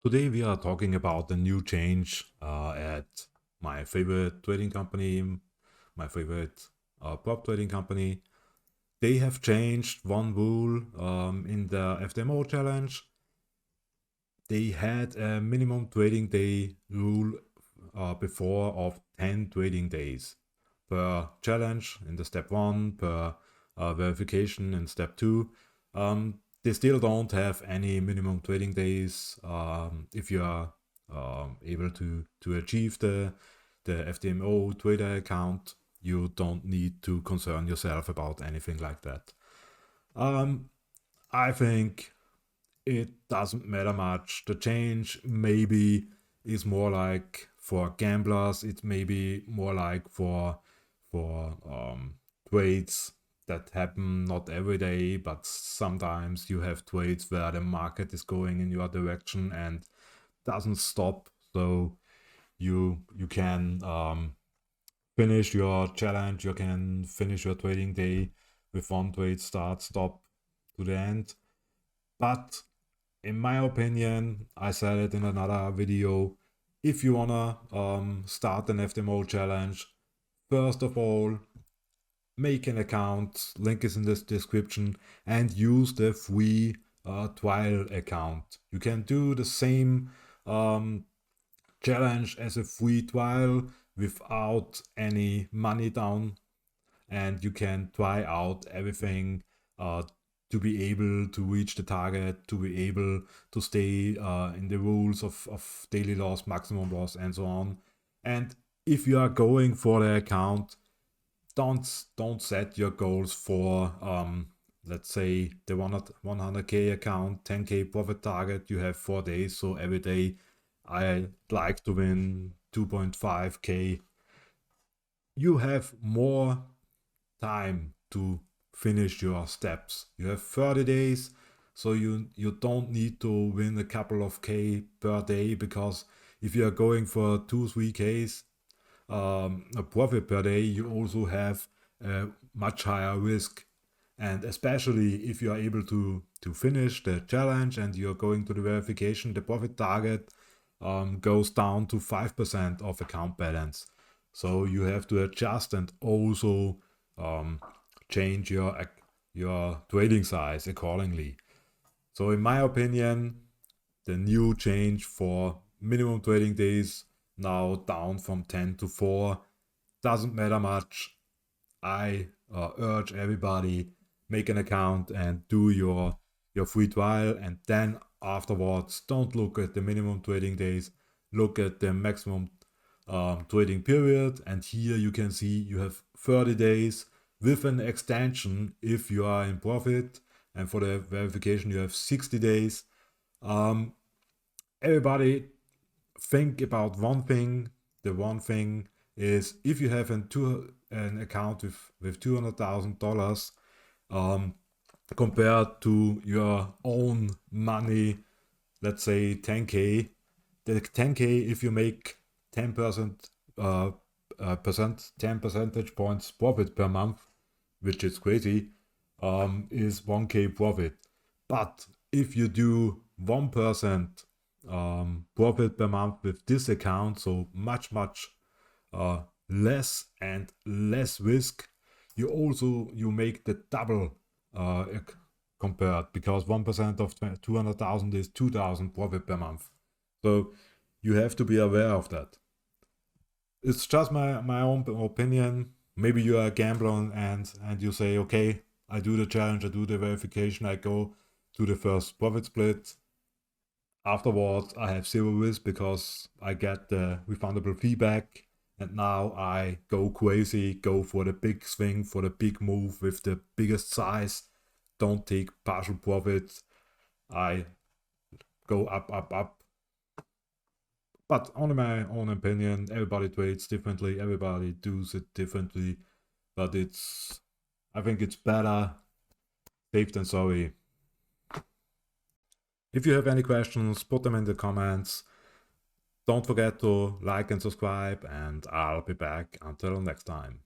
Today we are talking about the new change at my favorite trading company, my favorite prop trading company. They have changed one rule in the FTMO challenge. They had a minimum trading day rule before of 10 trading days per challenge in the step 1, per verification in step 2. They still don't have any minimum trading days if you are able to achieve the FTMO Trader account. You don't need to concern yourself about anything like that. I think it doesn't matter much. The change maybe is more like for gamblers. It's maybe more like for trades that happen not every day, but sometimes you have trades where the market is going in your direction and doesn't stop. So you can finish your challenge. You can finish your trading day with one trade start stop to the end. But in my opinion, I said it in another video, if you wanna start an FTMO challenge, first of all, make an account, link is in the description, and use the free trial account. You can do the same challenge as a free trial without any money down, and you can try out everything to be able to reach the target, to be able to stay in the rules of daily loss, maximum loss, and so on. And if you are going for the account, don't set your goals for let's say the 100k account, 10k profit target. You have 4 days, so every day I like to win 2.5k. You have more time to finish your steps. You have 30 days, so you don't need to win a couple of k per day, because if you are going for 2-3ks a profit per day, you also have a much higher risk. And especially if you are able to finish the challenge and you're going to the verification, the profit target goes down to 5% of account balance. So you have to adjust and also change your trading size accordingly. So in my opinion, the new change for minimum trading days, now down from 10 to 4, doesn't matter much. I urge everybody, make an account and do your free trial, and then afterwards don't look at the minimum trading days, look at the maximum trading period. And here you can see you have 30 days with an extension if you are in profit, and for the verification you have 60 days. Everybody think about one thing. The one thing is, if you have an account with $200,000 compared to your own money, let's say 10k, the 10k, if you make 10% 10 percentage points profit per month, which is crazy, is 1k profit. But if you do 1% profit per month with this account, so much less and less risk, you make the double compared, because 1% of 200,000 is 2,000 profit per month. So you have to be aware of that. It's just my own opinion. Maybe you are a gambler and you say, okay, I do the challenge, I do the verification, I go to the first profit split. Afterwards, I have zero risk because I get the refundable feedback, and now I go crazy, go for the big swing, for the big move with the biggest size, don't take partial profits. I go up. But only my own opinion, everybody trades differently, everybody does it differently, but I think it's better safe than sorry. If you have any questions, put them in the comments. Don't forget to like and subscribe, and I'll be back until next time.